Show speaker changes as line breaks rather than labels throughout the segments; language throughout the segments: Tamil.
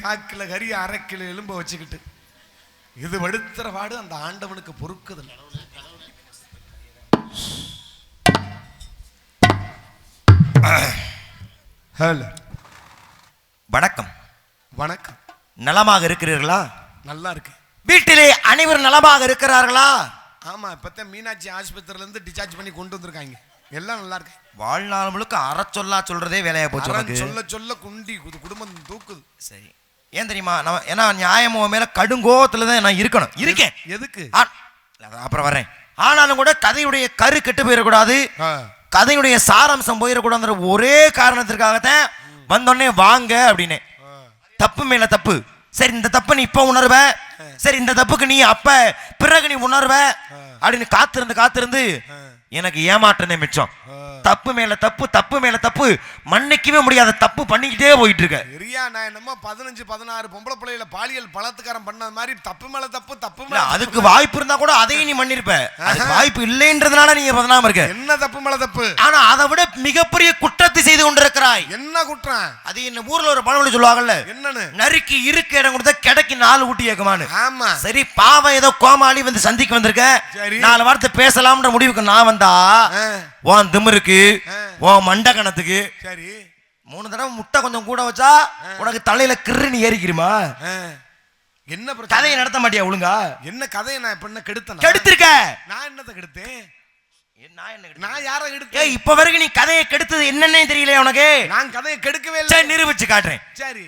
காக்கில கறி 1/2 கிலோ எலும்ப வச்சுக்கிட்டு இது வடுத்துற பாடு அந்த ஆண்டவனுக்கு பொறுக்குதல். ஹலோ,
வணக்கம்.
வணக்கம்.
நலமாக இருக்கிறீர்களா?
நல்லா இருக்கு.
வீட்டிலே அனைவரும் நலமாக இருக்கிறார்களா?
ஆமா, இப்பதான் மீனாட்சி ஆஸ்பத்திரியில இருந்து டிஸ்சார்ஜ் பண்ணி கொண்டு வந்திருக்காங்க. எல்லாம் நல்லா இருக்கு.
வாழ்நாள் முழுக்க அறச்சொல்லா சொல்றதே வேலையா போச்சு.
சொல்ல சொல்ல குண்டி குடும்பம் தூக்குது.
சரி, ஏன் தெரியுமா? ஏன்னா நியாயமோ மேல கடுங்கோத்துல தான் நான் இருக்கணும். இருக்கேன்.
எதுக்கு?
அப்புறம் வரேன். ஆனாலும் கூட கதையுடைய கரு கெட்டு போயிடக்கூடாது, கதையுடைய சாராம்சம் போயிடக்கூடாதுன்ற ஒரே காரணத்திற்காகத்தான் வந்தோடனே வாங்க அப்படின்னு. தப்பு மேல தப்பு. சரி, இந்த தப்பு நீ இப்ப உணர்வ, சரி இந்த தப்புக்கு நீ அப்ப பிறகு நீ உணர்வ அப்படின்னு காத்திருந்து எனக்கு ஏமாற்றனே மிச்சம். தப்பு மேல தப்பு, தப்பு மேல தப்பு, மன்னிக்கவே முடியாத தப்பு பண்ணிக்கிட்டே போயிட்டு இருக்க.
நான் என்னமோ 15-16 பொம்பளை பிள்ளைகளை பாலியல் பலாத்காரம் பண்ண மாதிரி தப்பு மேல தப்பு, தப்பு மேல.
அதுக்கு வாய்ப்பு இருந்தா கூட அதையும் நீ மன்னிருப்ப. அதுக்கு வாய்ப்பு இல்லைன்றதுனால நீ பதனாம இருக்க.
என்ன தப்பு மேல தப்பு?
ஆனா அதை விட மிகப்பெரிய குற்றத்தை செய்து கொண்டிருக்கிறாய்.
என்ன குற்றம்? அது
இந்த ஊர்ல ஒரு பழமொழி சொல்லுவாங்கல்ல,
என்னன்னு?
நறுக்கி இருக்க இடம் கொடுத்தா கிடைக்கு 4 ஊட்டி ஏக்குமான்னு.
ஆமா.
சரி, பாவம் ஏதோ கோமாளி வந்து சந்திக்க வந்திருக்க, 4 வார்த்தை பேசலாம்ன்ற முடிவுக்கு நான் வந்தா உன் திமிருக்கு, உன் மண்டகணத்துக்கு
சரி
3 தடவை முட்டை கொஞ்சம் கூட வச்சா உனக்கு தலையில கிருன்னு ஏறிக்கிறமா?
என்ன
கதையை நடத்த மாட்டியா ஒழுங்கா?
என்ன கதையை நான் இப்ப என்ன கெடுத்தேன்?
கெடுத்திருக்க.
நான் என்னத்தை கெடுத்தேன்?
நான் யாரை கெடுத்தேன்? இப்ப வரைக்கும் நீ கதையை கெடுத்தது என்னன்னே தெரியல உனக்கு.
நான் கதையை கெடுக்கவே இல்லை.
நிரூபிச்சு காட்டுறேன்.
சரி,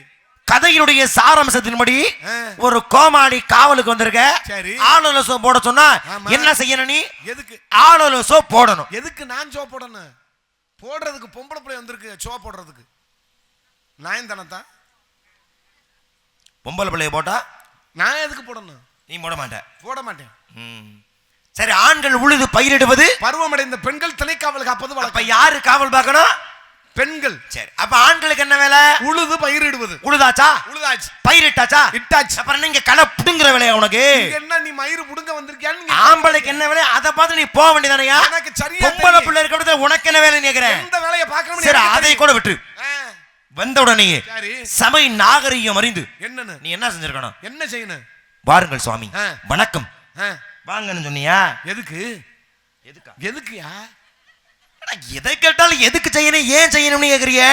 கதையினுடைய சாராம்சத்தின்படி ஒரு கோமாளி காவலுக்கு வந்திருக்க. ஆளுநர் சோ போட சொன்னா என்ன செய்யணும் நீ?
எதுக்கு
ஆளுநர் சோ போடணும்?
எதுக்கு நான் சோ போடணும்? போடுறதுக்கு பொம்பளை பிள்ளை வந்திருக்கு. சோ போடுறதுக்கு நான் தானே.
பொம்பளை பிள்ளைய போட்டா
நான் எதுக்கு போடணும்?
நீ போட மாட்டேன்.
போட மாட்டேன்.
சரி, ஆண்கள் உழுது பயிரிடுவது,
பருவமடைந்த பெண்கள் திணைக்காவல் காப்பது.
அப்ப யாரு காவல் பார்க்கணும்?
பெண்கள்.
சரி, அப்ப ஆண்களுக்கு என்ன வேலை? உழுது
பயிரிடுவது.
உழுதாச்சா?
உழுதாச்சு.
பயிரிட்டாச்சா? இட்டாச்சு. அப்புறம் நீங்க களை புடுங்குற வேலையா உனக்கு?
என்ன நீ மயிறு புடுங்க வந்திருக்கியான்னு?
ஆம்பளைக்கு என்ன வேலை அதை பார்த்து நீ போக வேண்டியதானயா?
எனக்கு சரியா
பொம்பளை பிள்ளை இருக்கிறது உனக்கு என்ன வேலைன்னு கேக்குறேன்.
இந்த வேலையை பார்க்கணும்.
சரி, அதை கூட விட்டு வந்த உடனே சபை நாகரிகம் அறிந்து என்னன்னு நீ என்ன செஞ்சிருக்கணும்?
என்ன செய்யணும்?
வாருங்கள் சுவாமி, வணக்கம் வாங்கன்னு சொன்னியா?
எதுக்கு? எதுக்குயா?
எதை கேட்டாலும் எதுக்கு செய்யணும், ஏன் செய்யணும்னு கேக்குறிய?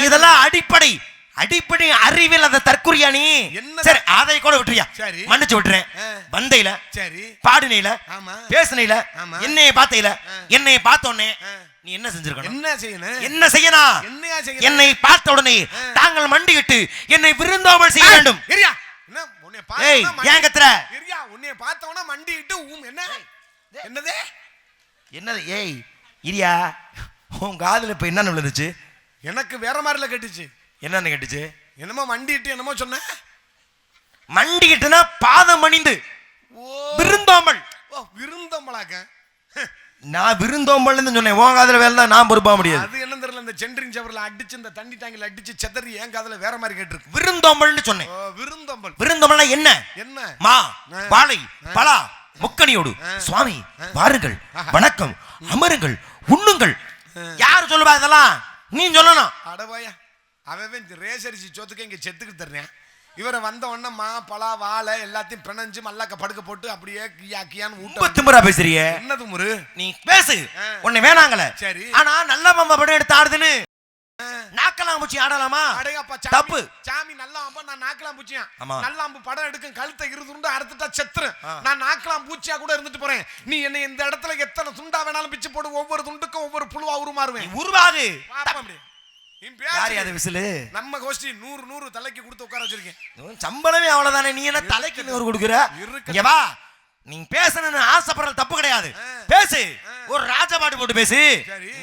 இதெல்லாம் அடிப்படை அறிவியல். அந்த தற்குறியா நீ? சரி, அதை கூட விட்டுறியா? மன்னிச்சு விட்டுறேன். வந்தையில, பாடுனையில, பேசுனையில, என்னைய பார்த்தையில, என்னைய பார்த்தோன்னே நீ என்ன செஞ்சிருக்கணும்? என்ன செய்யணும்? என்னை பார்த்த உடனே தாங்கள் மண்டியிட்டு என்னை விருந்தோம்பல் செய்ய வேண்டும். ஏன் கத்துற?
உன்னைய பார்த்தவனா மண்டியிட்டு என்னது
என்னது? ஏய் இரியா, உன் காதுல இப்ப என்ன விழுந்துச்சு?
எனக்கு வேற மாதிரில கேட்டுச்சு.
என்னன்னு கேட்டுச்சு?
என்னமோ மண்டிட்டு என்னமோ சொன்ன.
மண்டிட்டுனா பாதம் அணிந்து விருந்தோம்பல்.
விருந்தோம்பலாக்க
நான் விருந்தோம்பல் சொன்னேன். உன் காதுல வேலை தான் நான் பொறுப்பா முடியாது.
அது என்ன தெரியல, இந்த சென்ட்ரிங் சவர்ல அடிச்சு இந்த தண்ணி டாங்கில அடிச்சு செதறி என் காதுல வேற மாதிரி கேட்டிருக்கு.
விருந்தோம்பல்னு சொன்னேன்.
விருந்தோம்பல்.
விருந்தோம்பல்னா என்ன?
என்ன?
மா பாலை பலா முக்கணியோடு சுவாமி வாருங்கள், வணக்கம், அமருங்கள், உண்ணுங்கள். யாரு சொல்லுவா இதெல்லாம்? நீ சொல்லணும்.
அடவாயா, அவன் ரேசரிசி சோத்துக்கு இங்க செத்துக்கு தர்றேன். இவரை வந்த உடனே மா பலா வாழை எல்லாத்தையும் பிணைஞ்சு மல்லாக்க படுக்க போட்டு அப்படியே கியான்னு ஊட்ட.
திமுறா பேசுறிய?
என்ன திமுரு?
நீ பேசு, உன்னை வேணாங்கல.
சரி,
ஆனா நல்ல பம்ப படம் எடுத்து ஆடுதுன்னு நாக்கலாம் பூச்சி ஆடலாமா? தப்பு.
சாமி நல்லா அம்பா, நான் நாக்கலாம் பூச்சியா. நல்லா அம்பு படம் எடுக்கும், கழுத்தை இருந்துண்டு அறுத்துட்டா செத்துறேன். நான் நாக்கலாம் பூச்சியா கூட இருந்துட்டு போறேன். நீ என்ன இந்த இடத்துல எத்தனை துண்டா வேணாலும் பிச்சு போடு, ஒவ்வொரு துண்டுக்கும் ஒவ்வொரு புழுவா உருமாறுவேன்.
உருவாகு.
நம்ம கோஷ்டி 100 தலைக்கு கொடுத்து உட்கார வச்சிருக்கேன்.
சம்பளமே அவ்வளவுதானே, நீ என்ன தலைக்கு 100 கொடுக்குற? வா, நீ பேசணும்னு ஆசைப்படுறது தப்பு கிடையாது. பேசு, ஒரு ராஜபாட்டு போட்டு பேசு,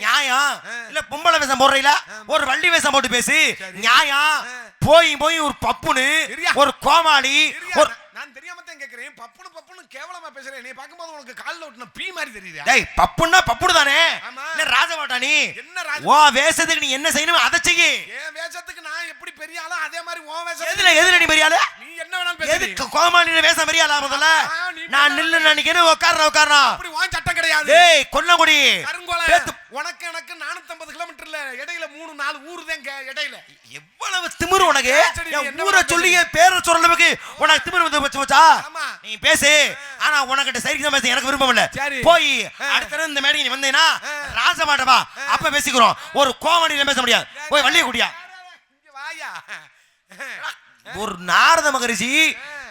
நியாயம். இல்ல பொம்பளை வேஷம் போடுறீல, ஒரு வள்ளி வேஷம் போட்டு பேசு, நியாயம். போய் ஒரு பப்புனு, ஒரு கோமாளி, ஒரு
நான் தெரியாம தான் கேக்குறேன். பப்புனு கேவலமா பேசுறேன். நீ பாக்கும்போது உனக்கு கால்ல ஓட்டுன பீ மாதிரி தெரியுதா?
டேய், பப்புன்னா பப்புடு தானே. என்ன ராஜபாட்டா நீ?
என்ன ராஜ?
ஓ வேஷத்துக்கு நீ என்ன செய்யணும் அதை செய்ய.
ஏன் வேஷத்துக்கு நான் எப்படி பெரிய ஆளோ அதே மாதிரி ஓ வேஷம்.
எதுல நீ பெரிய ஆளு?
நீ என்ன வேணாலும் பேசு.
எதுக்கு கோமாளி வேஷம் பெரிய ஆளா? முதல்ல நான் நில்லு நினைக்கிறேன். உட்கார்றா.
அப்படி வான் சட்டம் கிடையாது.
டேய் கொல்லங்குடி
உனக்கு எனக்கு 450 கிலோமீட்டர்ல இடையில 3-4 ஊரு தான் இடையில.
எவ்வளவு திமிரு உனக்கு? என் ஊரை சொல்லியே பேர சொல்றதுக்கு உனக்கு திமிரு வந்து வச்சா? நீ பேசு, ஆனா உனக்கிட்ட சரிக்கு தான் பேச எனக்கு விருப்பம் இல்ல. போய் அடுத்த இந்த மேடைக்கு நீ வந்தேனா ராசமாட்டவா அப்ப பேசிக்கிறோம். ஒரு கோமடியில பேச முடியாது. போய் வள்ளிய குடியா
வாயா.
ஒரு நாரத மகரிஷி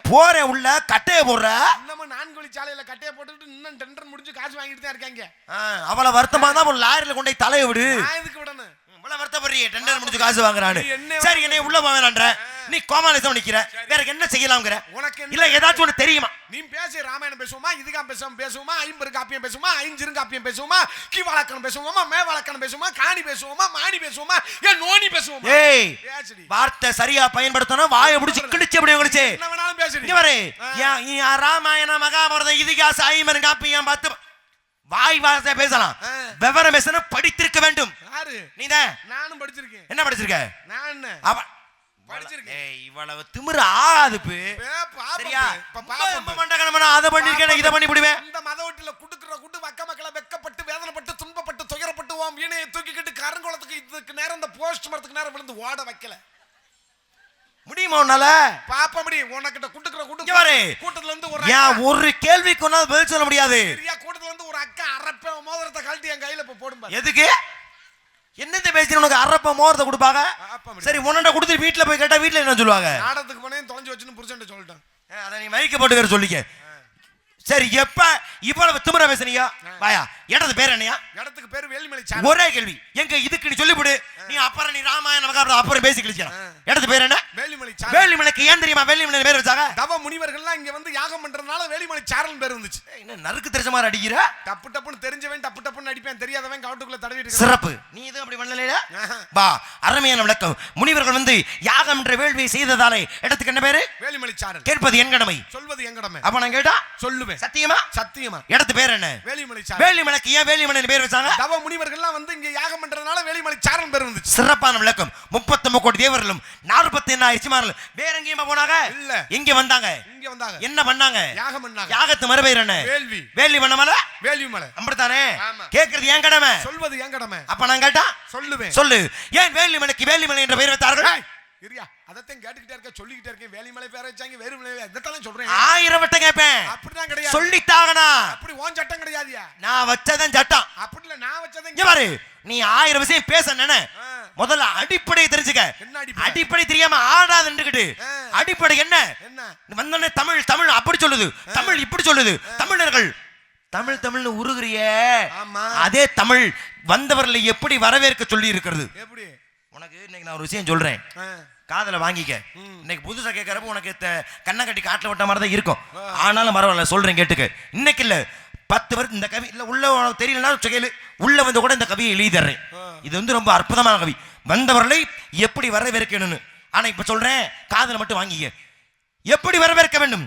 போற உள்ள கட்டைய போடுற.
இன்னமும் 4 வழி சாலையில கட்டைய போட்டுட்டு இன்னும் டெண்டர் முடிஞ்சு காசு வாங்கிட்டு தான் இருக்காங்க.
அவளை வருத்தமா தான் ஒரு லாரியில கொண்டு போய் தலைய விடு.
நான் எதுக்கு விடணும்?
இவ்வளவு வருத்தப்படுறியே, டெண்டர் முடிஞ்சு காசு வாங்குறானு. சரி என்னை உள்ள போவேன்ற நீ கோமாளிசம் நிக்கிற, வேற என்ன செய்யலாம்ங்கற?
உனக்கு
இல்ல ஏதாச்சும் ஒண்ணு தெரியுமா?
நீ பேசி ராமாயணம் பேசுவோமா, இதுகாம் பேசுவோமா, ஐம்பரு காப்பியம் பேசுவோமா, ஐஞ்சிருங்காப்பியம் பேசுவோமா, கீவாளக்கணம் பேசுவோமா, மேவாளக்கணம் பேசுவோமா, காணி பேசுவோமா, மாணி பேசுவோமா, ஏன் நோனி பேசுவோமா?
ஏய் வார்த்தை சரியா பயன்படுத்தணும். வாயை முடிச்சு கிழிச்சு அப்படியே கிழிச்சு
என்ன வேணாலும் பேசு.
இங்க பாரு, ராமாயண மகாபாரதம் இதுகாச ஐம்பரு காப்பியம் 10 வாய் வார்த்தை பேசலாம். விவரம் பேசணும், படித்திருக்க வேண்டும்.
யாரு?
நீதான்.
நானும் படிச்சிருக்கேன்.
என்ன படிச்சிருக்க?
நான் என்ன படிச்சிருக்கேன்.
ஏய் இவ்வளவு திமிரு ஆகாதுப்பு. சரியா? பாப்பா மண்டகனமனா அத பண்ணிருக்கேன் இத பண்ணி விடுவேன்.
இந்த மதவட்டில குடுக்குற குட்டு வக்க மக்கள வெக்கப்பட்டு வேதனைப்பட்டு துன்பப்பட்டு துயரப்பட்டு ஓம் வீணையை தூக்கிக்கிட்டு கரங்கோலத்துக்கு இதுக்கு நேரம் இந்த போஸ்ட் மரத்துக்கு நேரம் விழுந்து ஓட வைக்கல.
முடியுமா உன்னால?
பாப்பா முடியும். உனக்கிட்ட குடுக்குற குட்டு கூட்டத்துல இருந்து
ஒரு கேள்விக்கு ஒன்னால பதில் சொல்ல முடியாது.
சரியா? கூட்டத்துல இருந்து ஒரு அக்கா அரப்ப மோதிரத்தை கழட்டி என் கையில போடும்.
எதுக்கு? என்னத்த பேசி உனக்கு அரப்ப மோதிரத்தை கொடுப்பாங்க? சரி உன்னண்ட கொடுத்து வீட்டுல போய் கேட்டா வீட்டுல என்ன சொல்லுவாங்க?
நாடத்துக்கு போனே தொலைஞ்சு வச்சுன்னு புருஷன்ட்ட சொல்லிட்டேன்.
அத நீ மைக்க போட்டு வேற சொல்லிக்க. சரி எப்ப இவ்வளவு திமிர பேசுனீங்க? வாயா. இடத்து பேர் என்னையா?
இடத்துக்கு பேர் வேலிமலை சாரல்.
ஒரே கேள்வி. எங்க இதுக்கு நீ சொல்லிவிடு. நீ அப்புறம் நீ ராமாயண மகாபாரதம் அப்புறம் பேசி கிழிச்சலாம். இடத்து பேர் என்ன?
வேலிமலை சாரல்.
வேலிமலைக்கு ஏன் தெரியுமா வேலிமலை பேர் வச்சாங்க?
தவ முனிவர்கள்லாம் இங்க வந்து யாகம் பண்றதுனால வேலிமலை சாரல் பேர் வந்துச்சு.
என்ன நறுக்கு தெரிஞ்ச மாதிரி அடிக்கிற?
டப்பு டப்புன்னு தெரிஞ்சவன் டப்பு டப்புன்னு அடிப்பேன், தெரியாதவன் கவுட்டுக்குள்ள தடவிட்டு.
சிறப்பு. நீ இது அப்படி பண்ணலையா? வா அருமையான விளக்கம். முனிவர்கள் வந்து யாகம் என்ற வேள்வியை செய்ததாலே இடத்துக்கு என்ன பேரு?
வேலிமலை சாரல்.
கேட்பது என் கடமை,
சொல்வது என் கடமை.
அப்ப நான் கேட்டா
சொல்லுவேன்.
சத்தியமா?
சத்தியமா.
இடத்து பேர் என்ன?
வேலிமலை சாரல்.
வேலிமலைக்கு ஏன் வேலிமலை பேர் வச்சாங்க?
தவ முனிவர்கள்லாம் வந்து இங்க யாகம் பண்றதுனால வேலிமலை சாரல் பேர் வந்துச்சு.
சிறப்பான விளக்கம். 39 கோடி தேவர்களும் 48 ரிஷிமார்களும் வேற எங்கேயுமா போனாங்க?
இல்ல.
எங்க வந்தாங்க?
இங்க வந்தாங்க.
என்ன பண்ணாங்க?
யாகம் பண்ணாங்க.
யாகத்து மறுபெயர் என்ன?
வேள்வி.
வேள்வி பண்ணமல
வேலிமலை.
அப்படித்தானே? கேக்குறது ஏன் கடமை,
சொல்வது ஏன் கடமை.
அப்ப நான் கேட்டா
சொல்லுவேன்.
சொல்லு. ஏன் வேலிமலைக்கு வேலிமலை என்ற பெயர் வைத்தார்கள்?
இரியா அதத்தையும் கேட்டுக்கிட்டே இருக்க, சொல்லிக்கிட்டே இருக்கேன். வேலிமலை பேர வச்சாங்க, வேலிமலை இதெல்லாம் சொல்றேன்.
1000 வட்டம் கேட்பேன்.
அப்படிதான் கிடையாது.
சொல்லிட்டாங்கனா
அப்படி ஓன் சட்டம் கிடையாதுயா.
நான் வச்சதான் சட்டம்.
அப்படி இல்ல, நான் வச்சதான்.
இங்க பாரு, நீ 1000 விஷயம் பேசனே, முதல்ல அடிப்படை தெரிஞ்சுக்க. அடிப்படை தெரியாம ஆடாத நின்னுக்கிட்டு அடிப்படை என்ன வந்தோடனே தமிழ் தமிழ் அப்படி சொல்லுது, தமிழ் இப்படி சொல்லுது. தமிழர்கள் தமிழ் தமிழ்னு உருகுறிய, அதே தமிழ் வந்தவர்களை எப்படி வரவேற்க சொல்லி இருக்கிறது.
எப்படி? உனக்கு
இன்னைக்கு நான் ஒரு விஷயம் சொல்றேன், காதல வாங்கிக்க. இன்னைக்கு புதுசா கேட்கறப்ப உனக்கு கண்ணை கட்டி காட்டுல விட்ட மாதிரி தான் இருக்கும். ஆனாலும் பரவாயில்ல சொல்றேன் கேட்டுக்க. இன்னைக்கு இல்ல 10 வருஷம் இந்த கவி இல்ல உள்ள உனக்கு தெரியலன்னா கேளு, உள்ள வந்து கூட இந்த கவியை எழுதி தர்றேன். இது வந்து ரொம்ப அற்புதமான கவி, வந்தவர்களை எப்படி வரவேற்கணும்னு. ஆனா இப்ப சொல்றேன், காதல மட்டும் வாங்கிக்க. எப்படி வரவேற்க வேண்டும்?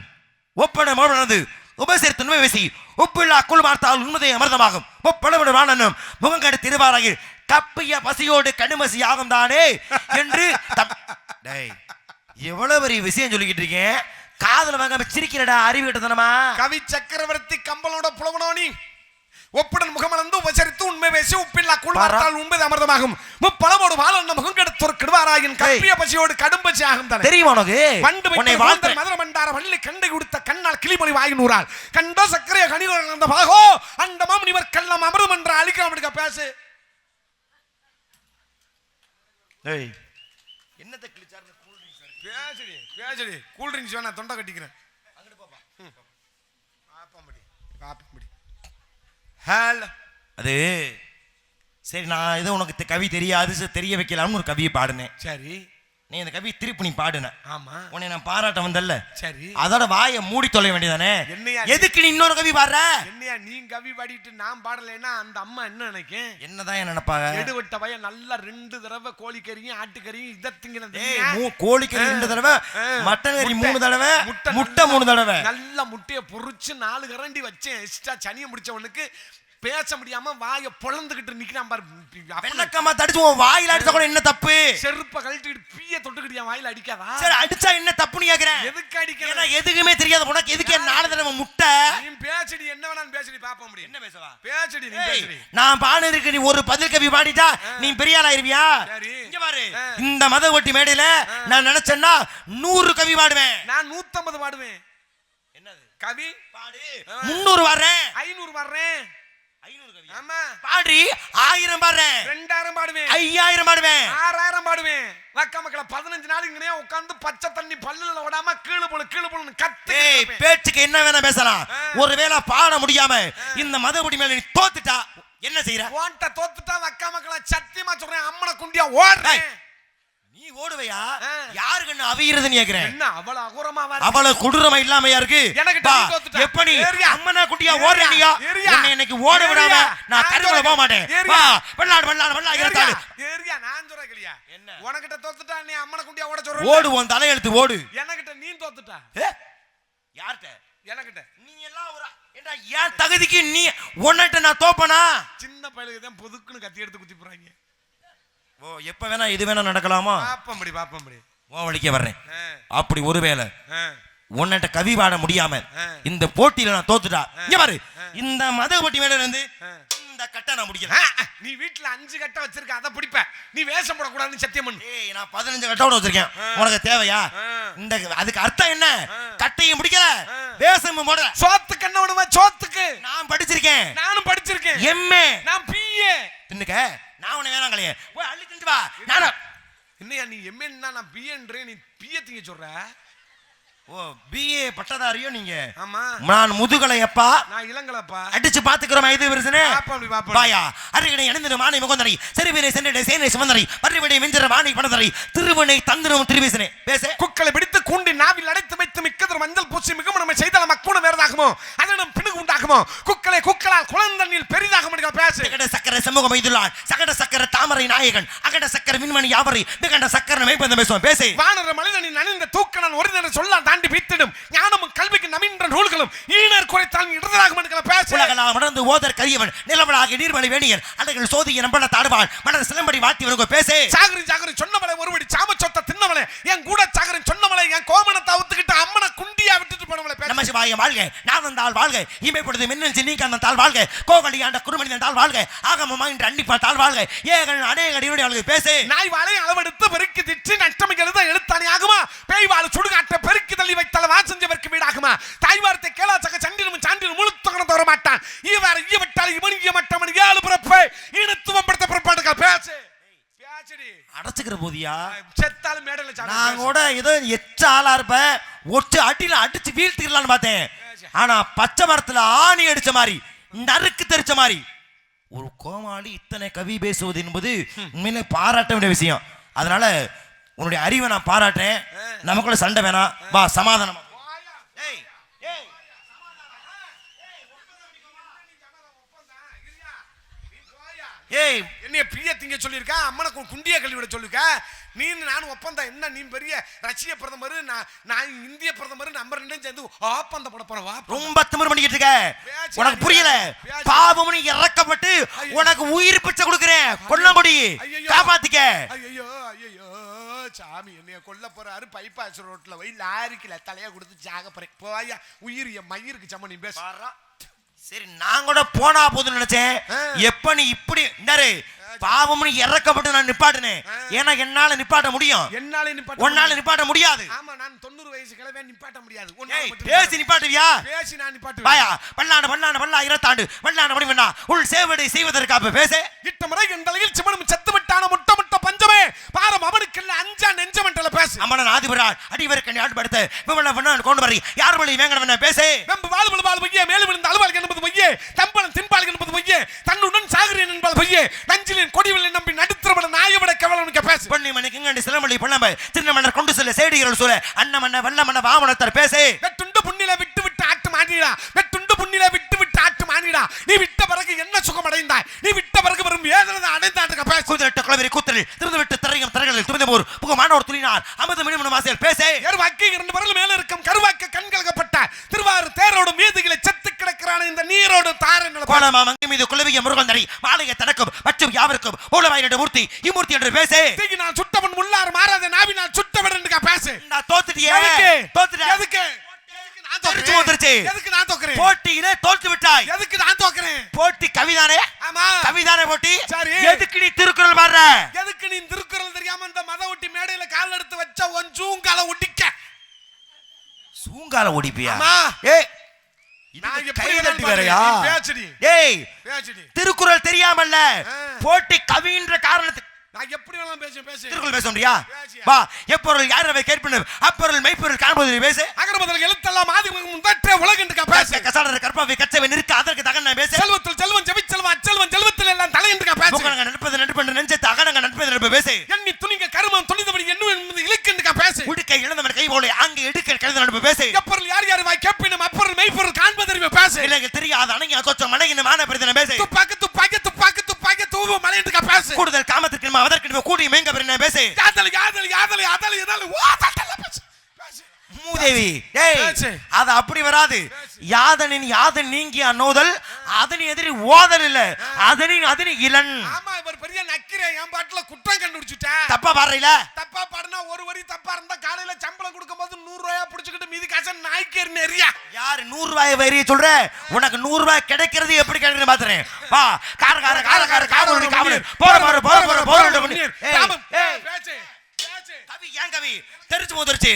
ஒப்பன மோனது உபசரித்து நுமை பேசி உப்பில்லா குள் பார்த்தால் உண்மதை அமிர்தமாகும். ஒப்பனமுடன் வாழனும் முகங்கடு திருவாராயில் கப்பிய பசியோடு கடுமசி ஆகும் தானே என்று எவ்வளவு பெரிய விஷயம் சொல்லிக்கிட்டு இருக்கேன். காதல வாங்க சிரிக்கிறடா, அறிவு கிட்டதனமா. கவி சக்கரவர்த்தி கம்பளோட புலவனோனி ஒப்புடன் முகமலந்து உபசரித்து உண்மை பேசி உப்பில்லா குள் பார்த்தால் உண்மதை அமிர்தமாகும். முப்பழமோடு வாழன முகங்கெடுத்து கிடுவாராயின் கப்பிய பசியோடு கடும்பசி ஆகும் தானே. தெரியுமா உனக்கு? உன்னை வாழ்த்த மதுர மண்டார வள்ளி கண்டை கொடுத்த கண்ணால் கிளிமொழி வாயினூரால் கண்டோ சக்கரைய கனிகள் அந்த பாகோ அந்த மாமுனிவர் கள்ளம் அமிர்தம் என்ற அழிக்கலாம். எடுக்க பேசு. ஏய் என்னத்தை கிளிச்சாரு? கூல் ட்ரிங்க்ஸ் பேசுடி பேசுடி. கூல் ட்ரிங்க்ஸ் வேணா, தொண்டை கட்டிக்கிறேன். அங்கிட்டு போப்பா. பாப்பம்படி பாப்பம்படி. ஹலோ. அது சரி, நான் ஏதோ உனக்கு கவி தெரியாது தெரிய வைக்கலாம்னு ஒரு கவியை பாடுனேன். சரி, நீ அந்த கவி திருப்பி நீ பாடுன. ஆமா, உன்னை நான் பாராட்ட வந்தல்ல. சரி, அதோட வாயை மூடி தொலைய வேண்டியதானே. என்னையா எதுக்கு நீ இன்னொரு கவி பாடுற? என்னையா நீ கவி பாடிட்டு நான் பாடலைன்னா அந்த அம்மா என்ன நினைக்கும்? என்னதான் நினைப்பாங்க? எடுவட்ட பையன் நல்லா 2 தடவை கோழிக்கறியும் ஆட்டுக்கறியும் இதை திங்கின. கோழிக்கறி 2 தடவை, மட்டன் கறி 3 தடவை, முட்டை 3 தடவை. நல்ல முட்டையை பொறிச்சு 4 கரண்டி வச்சேன். எக்ஸ்ட்ரா சனியை முடிச்சவனுக்கு
பேச முடியாம வாயை பொளந்துகிட்டு நிக்கிறான் பாரு.
வெள்ளக்கமா தடிச்சு உன் வாயில அடிச்சா கூட என்ன தப்பு?
செருப்ப கழட்டிட்டு பீய தொட்டுக்கிட்டு என் வாயில அடிக்காதா?
சரி அடிச்சா என்ன தப்புன்னு கேக்குறேன்.
எதுக்கு அடிக்கணும்?
ஏன்னா எதுக்குமே தெரியாது உனக்கு. எதுக்கு நாலு தடவை முட்டை?
நீ பேசடி, என்ன வேணாலும் பேசடி, பாப்ப முடியும்.
என்ன பேசவா?
பேசடி, நீ பேசடி.
நான் பாடு இருக்கு, நீ ஒரு பதில் கவி பாடிட்டா நீ பெரிய ஆள் ஆயிருவியா?
சரி
இங்க பாரு, இந்த மத ஒட்டி மேடையில நான் நினைச்சேன்னா 100 கவி பாடுவேன்.
நான் 150 பாடுவேன்.
என்னது
கவி
பாடு? 300 வர்றேன்,
500 வர்றேன்.
500 கவி
ஆமா
பாடி 1000 பாடுறேன்,
2000 பாடுவேன்,
5000 பாடுவேன்,
6000 பாடுவேன். வக்க மக்கள 15 நாள் இங்கனே உட்கார்ந்து பச்சை தண்ணி பல்லுல ஓடாம கீழ போல கத்து.
ஏய் பேச்சுக்கு என்ன வேணா பேசலாம். ஒருவேளை பாட முடியாம இந்த மதபடி மேல நீ தோத்துட்டா என்ன செய்யற?
ஓட்ட தோத்துட்டா வக்க மக்கள சத்தியமா சொல்றேன், அம்மன குண்டியா ஓடுறேன்.
நீ ஓடுவையா? யாரு கண்ணு அவியிறதுன்னு கேக்குறேன்.
என்ன அவள அகுரமா வர?
அவள கொடூரமா இல்லாமையா இருக்கு?
எனக்கு டீ தோத்துட்டா.
எப்ப நீ அம்மனா குட்டியா ஓடுறீங்க? உன்னை இன்னைக்கு ஓட விடாம நான் கருக்குள்ள போக மாட்டேன். வா வெள்ளாடு இருக்காது.
ஏரியா நான் சொல்றேன் கேளியா. என்ன உனக்கிட்ட தோத்துட்டா நீ அம்மன குண்டியா ஓட சொல்ற?
ஓடு, உன் தலையெழுத்து ஓடு.
எனக்கிட்ட நீ தோத்துட்டா.
யார்ட்ட?
எனக்கிட்ட.
நீ எல்லாம் ஒரு ஏண்டா ஏன் தகுதிக்கு நீ உன்னிட்ட நான் தோப்பனா?
சின்ன பையலுக்கு தான் பொதுக்குன்னு கத்தி எடுத்து குத்தி போறாங்க.
ஓ எப்ப வேணா இது வேணா நடக்கலாமா?
பாப்ப முடி
ஓ வலிக்க வர்றேன். அப்படி ஒருவேளை உன்னிட்ட கவி பாட முடியாம இந்த போட்டியில நான் தோத்துட்டா, இங்க பாரு இந்த மத போட்டி மேல இருந்து இந்த கட்ட நான் முடிக்கல.
நீ வீட்டுல 5 கட்ட வச்சிருக்க, அத பிடிப்ப. நீ வேஷம் போட கூடாதுன்னு சத்தியம் பண்ணு.
ஏய் நான் 15 கட்டோட வச்சிருக்கேன். உனக்கு தேவையா? இந்த அதுக்கு அர்த்தம் என்ன? கட்டையும் முடிக்கல, வேஷமும் போடல.
சோத்து கண்ண விடுவ சோத்துக்கு.
நான் படிச்சிருக்கேன்.
நானும் படிச்சிருக்கேன்.
எம்ஏ.
நான் பிஏ.
தின்னுக்க நான் உன்னை வேணாங்களே. போய் அள்ளி தின்னுட்டு வா. நானா
என்னையா நீ எம்ஏன்னா நான் பிஏன்றே, நீ பிஏ திங்க சொல்ற?
ஓ பிஏ பட்டதாரியோ நீங்க?
ஆமா
நான் முதுகலையப்பா,
நான் இளங்கலப்பா.
அடிச்சு பாத்துக்கிறோம். இது விருசனே
பாப்பா
பாயா அருகனை அணிந்திரு மானை முகந்தரை செருவினை சென்றடை சேனை சுமந்தரை மறுவிடை வெஞ்சர மானை பணதரை திருவினை தந்திரம் திருவிசனே பேச
குக்களை பிடித்து கூண்டி நாவில் அடைத்து வைத்து மிக்கதர் மஞ்சள் பூச்சி மிகுமனமை செய்தால் மக்குணம் வேறதாகுமோ? அதனிடம் பிணுகு உண்டாகுமோ? குக்களால் குளந்தண்ணில் பெரிதாக முடிகள் பேசு.
சகட சக்கர சமூகம் எய்துள்ளான், சகட சக்கர தாமரை நாயகன், அகட சக்கர மின்மணி யாவரை மிகண்ட சக்கர மேய்ப்பந்த பேசுவோம் பேசே.
வானர மனிதனின் அணிந்த தூக்கணன் ஒருதனை சொல்லான் தாண்டி பித்திடும் ஞானமும் கல்விக்கு நவீன்ற நூல்களும் ஈனர் குறைத்தால் இடராக மனுக்களை பேச.
உலகலாம் உணர்ந்து ஓதர் கரியவன் நிலவலாக நீர்மலை வேணியன் அலைகள் சோதிய நம்பள தாடுவான் மனது சிலம்படி வாத்தி வருங்க பேசே.
சாகரி சொன்னவளை ஒருபடி சாம சொத்த தின்னவளை என் கூட சாகரி சொன்னவளை என் கோமணத்தை அவுத்துக்கிட்டு அம்மனை குண்டியா விட்டுட்டு போனவளை பேச.
நம சிவாய வாழ்க, நாதந்தாள் வாழ்க, இமைப்படுது மின்னல் சின்னிக்காந்தன் தாள் வாழ்க, கோகலி ஆண்ட குருமனிதன் தாள் வாழ்க, ஆகமமா இன்று அன்னிப்பா தாள் வாழ்க, ஏகன் அநேக அடியுடைய வாழ்க பேசே.
நாய் வாழை அளவெடுத்து பெருக்கி திச்சு நஷ்டமிக்கு எழுத எழுத்தாணி ஆகுமா? பேய் வாழ சுடுகாட்ட பெருக்கி தள்ளி வைத்தல வாசஞ்சவருக்கு வீடாகுமா? தாய் வார்த்தை கேளாச்சக சண்டிலும் சாண்டிலும் முழுத்தகன தவற மாட்டான். இவர் ஈவிட்டால் இவன் ஈமட்டவன் 7 பிறப்பை இனத்துவம் படுத்த பிறப்பாடுகள் பேசு.
அடைச்சுக்கிற போதியா
செத்தாலும் மேடல
நான் கூட ஏதோ எச்ச ஆளா இருப்பேன், ஒட்டு அடியில அடிச்சு வீழ்த்திடலான்னு பார்த்தேன். ஆனா பச்சை மரத்துல ஆணி அடிச்ச மாதிரி நறுக்கு தெரிச்ச மாதிரி ஒரு கோமாளி இத்தனை கவி பேசுவது என்பது உண்மையிலே பாராட்ட வேண்டிய விஷயம். அதனால உன்னுடைய அறிவை நான் பாராட்டுறேன். நமக்குள்ள சண்டை வேணாம், வா சமாதானம்.
ஏய் என்னைய பிய திங்க சொல்லிருக்க, அம்மனை குண்டிய கல்வி விட சொல்லிருக்க. நீ நானும் ஒப்பந்தம் என்ன? நீ பெரிய ரஷ்ய பிரதமர், நான் இந்திய பிரதமர், நம்ம ரெண்டும் சேர்ந்து ஒப்பந்தம் போட போறவா?
ரொம்ப திமிரு பண்ணிக்கிட்டு இருக்க, உனக்கு புரியல? பாவம் இறக்கப்பட்டு உனக்கு உயிர் பிச்சை கொடுக்கிறேன், கொல்லங்குடி காப்பாத்திக்க.
ஐயோ சாமி என்னைய கொல்ல போறாரு. பைபாஸ் ரோட்ல போய் லாரிக்குல தலைய கொடுத்து சாக போறேன். போயா உயிர் என் மயிருக்கு சம. நீ பேச
சரி நான் கூட போனா போதுன்னு நினைச்சேன். எப்ப நீ இப்படி பாவம் இறக்கப்பட்டு நான் நிப்பாட்டினேன். ஏன்னா என்னால நிப்பாட்ட முடியும், உன்னால நிப்பாட்ட முடியாது.
ஆமா நான் 90 வயசு கிழவே நிப்பாட்ட முடியாது.
பேசி நிப்பாட்டுவியா?
பேசி நான் நிப்பாட்டுவேன்.
வாயா பல்லாண்டு இருத்தாண்டு வல்லாண்டு மணி வேணா உள் சேவடை செய்வதற்காக பேச.
இட்ட முறை என் தலையில் சிமனும் செத்து விட்டான முட்ட முட்ட பஞ்சமே பாரம் அவனுக்கல்ல அஞ்சா நெஞ்சமண்டல பேசு.
அம்மன் ஆதிபரால் அடிவருக்கு ஆட்படுத்த விமல பண்ணான் கொண்டு வரி யார் வழி வேங்கட பேசே.
வெம்பு வாழ்வு வாழ் பொய்யே, மேலும் விழுந்த அலுவாள் என்பது பொய்யே, தம்பளம் தின்பாள் என்பது பொய்யே, தன்னுடன் சாகுறேன் என்பது பொய்யே, நஞ்சிலின் கொடிவிலை நம்பி நடுத்திரபட நாயவிட கவலனுக்கு பேசு.
பொன்னி மணிக்கு இங்கண்டி சிலமல்லி பொன்னம்பை திருநமன்னர் கொண்டு செல்ல சேடிகள் சொல்ல அன்னமன்ன வல்லமன்ன வாமனத்தர் பேசே.
வெட்டுண்டு புண்ணில விட்டு விட்டு ஆட்டு மானிடா, வெட்டுண்டு புண்ணில விட்டு விட்டு ஆட்டு மானிடா, நீ விட்ட பிறகு என்ன சுகம் அடைந்தாய்? நீ விட்ட பிறகு வரும் வேதனை அடைந்தாட்டு பேசு.
குதிரட்ட குளவரி கூத்தலில் திருந்து விட்டு திரையும் திரைகளில் துணிந்தபோர் புக மாணவர் துணினார் அமது மினிமன வாசல் பேசே.
வாக்கி 2 விரல் மேல இருக்கும் கருவாக்க கண்கலகப்பட்ட திருவாரூர் தேரோடும் வீதிகளை செத்து கிடக்கிறான இந்த நீரோடு தாரன்
கோலமா மங்கி மீது மூடிய முருகன் தடை மாலையை தனக்கும் மற்றும் யாவருக்கும் மூலவாயிரண்டு மூர்த்தி இம்மூர்த்தி என்று பேசு.
நான் சுட்டவன் முள்ளார் மாறாத நாவி நான் சுட்டவன் என்று பேசு.
நான் தோத்துட்டியே. தோத்துட்டேன்.
எதுக்கு
தெரிஞ்சு வந்துருச்சு.
எதுக்கு நான் தோக்குறேன்?
போட்டியிலே தோத்து விட்டாய்.
எதுக்கு நான் தோக்குறேன்?
போட்டி கவிதானே?
ஆமா
கவிதானே போட்டி.
சரி
எதுக்கு நீ திருக்குறள் பாடுற?
எதுக்கு நீ திருக்குறள் தெரியாம இந்த மத ஒட்டி மேடையில கால் எடுத்து வச்ச ஒன் சூங்கால ஒட்டிக்க.
சூங்கால ஒடிப்பியா?
ஆமா.
ஏய்
நான்
கை தட்டி வேறயா?
பேச்சுடி.
ஏய்
பேச்சுடி.
திருக்குறள் தெரியாமல்ல போட்டி கவின்ற காரணத்துக்கு
நான் எப்படி வேணாலும் பேசு.
திருக்குறள் பேச முடியா? வா எப்பொருள் யாரவை கேட்பின அப்பொருள் மெய்ப்பொருள் காண்பது பேசு.
அகரமுதல் எழுத்தெல்லாம் ஆதி முதற்றே உலகென்று பேசு.
கசாடர் கற்பவை கச்சவை நிற்க அதற்கு தகன் நான் பேசு.
செல்வத்தில் செல்வன் செவிச்செல்வன் அச்செல்வன் செல்வத்தில் எல்லாம் தலை என்று பேசு.
முகனங்க நட்பது நட்பென்று நெஞ்சத்தை அகனங்க நட்பது நட்பு பேசு.
எண்ணி துணிங்க கருமம் துணிந்தபடி என்ன இழுக்கென்று பேசு.
உடுக்கை இழந்தவன் கை போல அங்கே எடுக்க கழுத நட்பு பேசு.
எப்பொருள் யார் யார் வாய் கேட்பினும் அப்பொருள் மெய்ப்பொருள் காண்பதறிவு பேசு.
இல்லைங்க தெரியாத அணங்கி கொச்சம் மனைகின மான பிரதன பேசு.
துப்பாக்கி துப்பாக்கி துப்பாக்கி துப்பாக்கி தூவு மலை என்று பேசு.
கூடுதல் காமத்திற்கு அதற்கு கூடி மேங்க பிரதன பேசு.
யாதல் யாதல் யாதல் யாதல் யாதல் ஓ தட்டல பேசு.
மூதேவி ஏய் அது அப்படி வராது. யாதனின் யாதன் நீங்கிய நோதல் அதனி எதிரி ஓதல் இல்ல அதனி இளன்.
ஆமா இவர் பெரிய நக்கிரே என் பாட்டுல குற்றம் கண்டுபிடிச்சிட்டா.
தப்பா பாடுறீல? தப்பா
பாடுனா ஒரு வரி தப்பா இருந்தா காலையில சம்பளம் கொடுக்கும்போது 100 ரூபாய் புடிச்சிட்டு மீதி காசை நாய்க்கேர் நெறியா.
யாரு 100 ரூபாய் வரிய சொல்ற? உனக்கு 100 ரூபாய் கிடைக்கிறது எப்படி கிடைக்குன்னு பாத்துறேன். வா கார காவலி காவலி போற பேச்சு கவி ஏன் கவி தெரிஞ்சு போதுருச்சு.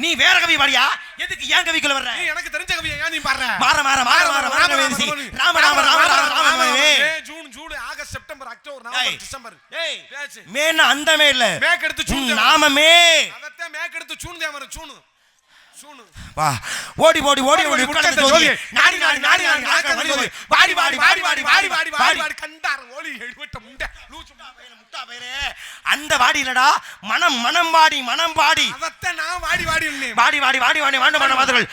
நீ வேற கவி பாடியா? எதுக்கு ஏன் கவிக்குள்ள வர்ற?
நீ எனக்கு தெரிஞ்ச கவி ஏன் நீ பாடுற?
மாற வேசி Rama
June August September October November December.
ஏய் மேன்னா அந்தமே இல்ல.
மேக் எடுத்து சூன்
நாமமே
அதத்தே மேக் எடுத்து சூன் தேவர சூன்
வா ஓடி உட்கார்ந்து ஜோதி நாடி வாடி
கண்டார ஓலி எழுவட்ட முண்டை லூசு முட்டா பைரே.
அந்த வாடி இல்லடா மனம் பாடி
அதத்த நான் வாடி இல்ல
வாடி வாண்டு மாதர்கள்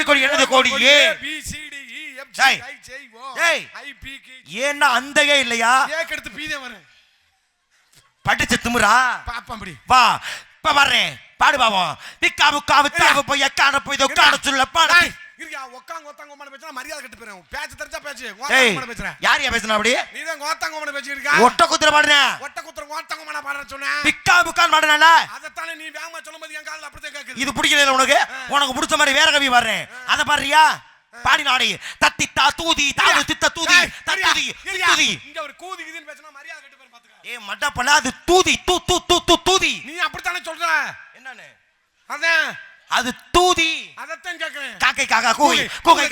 கோடி என்னது கோடி A
B C D E F G I J O I P K.
ஏன்னா அந்தகே இல்லையா?
ஏக் எடுத்து பீதே வரேன்
படிச்ச திமிரா
பாப்பா அப்படி
வா இப்ப வர்றேன் பாடு பாவோம். விக்கா புக்கா வித்தாவு போய் எக்கான போய் தொக்கான சொல்ல பாடு.
இருயா ஒக்காங்க பேசினா மரியாதை கெட்டு போறேன். பேச்சு தெரிஞ்சா பேச்சு.
கோத்தாங்க பேசுறேன். யாரையா பேசுனா அப்படி?
நீதான் கோத்தாங்க பேசிருக்கா.
ஒட்ட குத்துற பாடுறேன்.
ஒட்ட குத்துற கோத்தாங்க பாடுற சொன்னேன்.
விக்கா புக்கான் பாடுனல.
அதத்தானே நீ வேகமா சொல்லும்போது என் காதுல அப்படியே கேக்குது.
இது பிடிக்கல உனக்கு பிடிச்ச மாதிரி வேற கவி பாடுறேன். அத பாடுறியா? பாடி நாடி தத்தி தா தூதி தாது தித்த தூதி தூதி
இங்க ஒரு கூதி இதுன்னு பேசினா மரியாதை கெட்டு போறேன் பாத்துக்க.
ஏய் மட்டப்பல அது தூதி தூதி.
நீ அப்படி தானே சொல்ற?
என்னன்னு?
அதான்
அது தூதி.
அதத்தான் கேக்குறேன்.
காக்கை காக்கா கூகை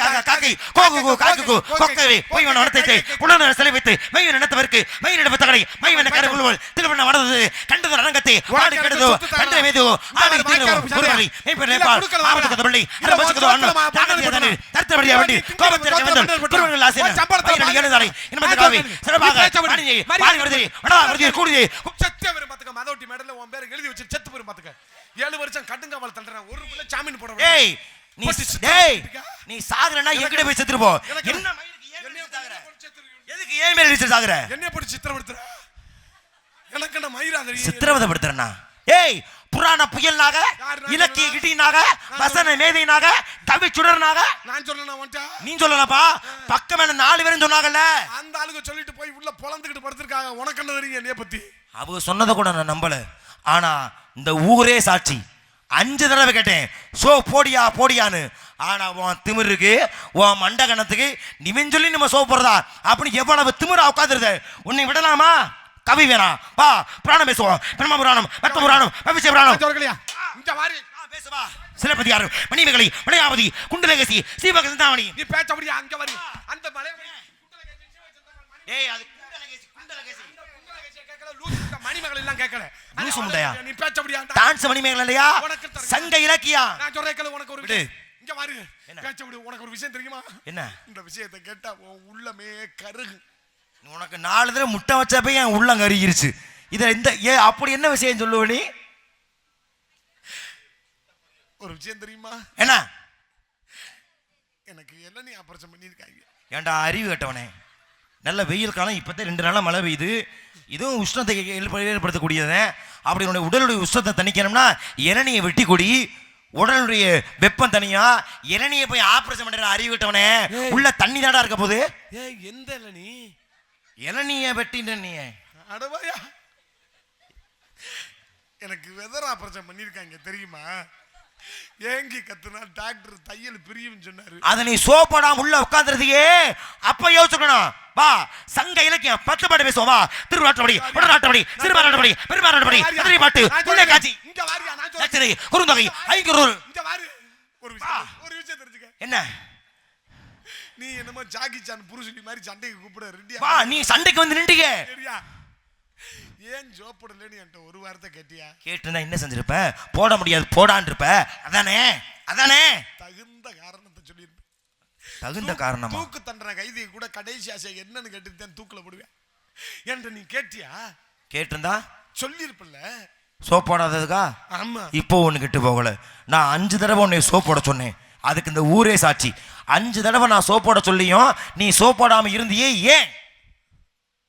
காக்கா காக்கை கோகு காக்கு கொக்கவே போய் வன நடத்தை உணர்ந்த செலவித்து மைய நடத்தவருக்கு மைய நடத்தகரை மைவன கடவுள் திருவண்ண வடது கண்டது அரங்கத்தை வாடி கடது கண்டே வேது ஆடி தீரு குருவரி மேய்ப்பர் நேபாள் ஆபத்து கதவள்ளி அரபசுகதோ அண்ணா தானே தர்த்தபடியா வண்டி கோபத்திற்கு வந்தல் குருவர்கள் ஆசீன சம்பளத்தை எழுதாரை இன்மத காவி சிறப்பாக பாடியே பாடி வருது வடா வருது கூடியே
சத்திய வரும் பாத்துக்க மதோட்டி மேடல்ல உன் பேர் எழுதி வச்சு செத்து வரும் பாத்துக்க. 7 வருஷம் கட்டுங்காவல் தள்ளுறேன். ஒரு புள்ள ஜாமீன் போட.
ஏய் நீ சாகுறனா எங்கட போய் செத்துற போ. என்ன மயிருக்கு ஏன் மேல சாகுற? எதுக்கு ஏன் மேல இடிச்சு சாகுற?
என்னைய போட்டு சித்திரவதப்படுத்துற. எனக்கு என்ன மயிரா தெரியும்?
சித்திரவதப்படுத்துறனா? ஏய் புராண புயல்னாக இலக்கிய இடினாக வசன மேதைனாக கவி சுடர்னாக
நான் சொல்லனா வந்தா
நீ சொல்லலப்பா. பக்கமே 4 பேரும் சொன்னாங்கல்ல.
அந்த ஆளுங்க சொல்லிட்டு போய் உள்ள பொளந்துக்கிட்டு படுத்துறாங்க. உனக்கு என்ன தெரியும் என்னைய பத்தி?
அவங்க சொன்னத கூட நான் நம்பல. ஆனா இந்த ஊரே சாட்சி. 5 தடவை கேட்டேன் சோ போடியான்னு. ஆனா உன் திமிருக்கு உன் மண்டகணத்துக்கு நிவன் சொல்லி நம்ம சோ போறதா அப்படி எவ்வளவு திமிரா உட்காந்துருத. உன்னை விடலாமா? கவி வேணாம் வா புராணம் பேசுவோம். பிரம்ம புராணம் பத்ம புராணம் பவிஷ்ய புராணம்
இங்க வாரு
பேசுவா. சிலப்பதிகார மணிமேகலை மலையாவதி குண்டலகேசி சீவக சிந்தாமணி.
நீ பேச்ச அப்படியே அங்க வாரு. அந்த மலை
ஏய் அது குண்டலகேசி
கேக்கல லூசு மணிமேகலை எல்லாம் கேக்கல.
லூசு முண்டையா?
நீ பேச்ச அப்படியே
டான்ஸ் மணிமேகலை இல்லையா? சங்க இலக்கியா.
நான் சொல்றேன் உனக்கு ஒரு இங்க வாரு பேச்ச அப்படியே. உனக்கு ஒரு விஷயம் தெரியுமா?
என்ன?
இந்த விஷயத்தை கேட்டா உன் உள்ளமே கருகு.
உனக்கு 4 தடவை முட்டை வச்சப்ப என் உள்ளம் கருகிருச்சு. இத இந்த அப்படி என்ன விஷயம் சொல்லுவ நீ?
ஒரு விஷயம் தெரியுமா?
என்ன?
எனக்கு என்ன நீ ஆபரேஷன் பண்ணிருக்காங்க.
ஏன்டா அறிவு கட்டவனே. நல்ல வெயில் காலம் இப்போதே 2 நாளாக மழை பெய்யுது. இதுவும் உஷ்ணத்தை ஏற்படுத்தக்கூடியது. அப்படி உன்னுடைய உடலுடைய உஷ்ணத்தை தணிக்கணும்னா இளநியை வெட்டி கொடி உடலுடைய வெப்பம் தனியா. இளநியை போய் ஆபரேஷன் பண்ற அறிவு விட்டவனே, உள்ள தண்ணி தாடா இருக்க போது.
எந்த இளநீ?
இளநிய வெட்டின நீ
அடவாயா, எனக்கு வெதர் ஆபரேஷன் பண்ணிருக்காங்க தெரியுமா? ஏங்கி கத்துனா டாக்டர் தையல் பிரியும் சொன்னாரு.
அத நீ சோப்படாம உள்ள உட்கார்ந்துறதையே அப்ப யோசிக்கணும். வா, சங்க இலக்கியம் 10 பாட்டு பேசுவோம். வா, திருநாட்டுப்படி, வடநாட்டுப்படி, சிறுபான்மைப்படி, பெரும்பான்மைப்படி, கதிரை பாட்டு, புள்ளை காட்சி,
இங்க வாரியா, நான்
லட்சணை, குறுந்தொகை, ஐங்குறுநூறு.
இங்க வாரு. ஒரு விஷயம் தெரிஞ்சுக்க.
என்ன?
நீ என்னமோ ஜாக்கி சான் புருஷனி மாதிரி சண்டைக்கு கூப்பிட ரெடியா?
வா, நீ சண்டைக்கு வந்து நின்றுங்க.
சரியா? ஏன் ஜோப்படலன்னு என்கிட்ட ஒரு வார்த்தை கேட்டியா?
கேட்டுனா என்ன செஞ்சிருப்ப? போட முடியாது போடான் இருப்ப. அதானே அதானே
தகுந்த காரணத்தை சொல்லியிருப்பேன்.
தகுந்த காரணமா?
தூக்கு தண்டனை கைதியை கூட கடைசி ஆசை என்னன்னு கேட்டுதான் தூக்குல போடுவேன் என்று நீ கேட்டியா?
கேட்டிருந்தா
சொல்லியிருப்பல்ல.
சோப் போடாததுக்கா?
ஆமா.
இப்போ ஒண்ணு கெட்டு போகல. நான் 5 தடவை உன்னை சோப் போட சொன்னேன். அதுக்கு இந்த ஊரே சாட்சி. 5 தடவை நான் சோப் போட சொல்லியும் நீ சோப் போடாம இருந்தியே ஏன்?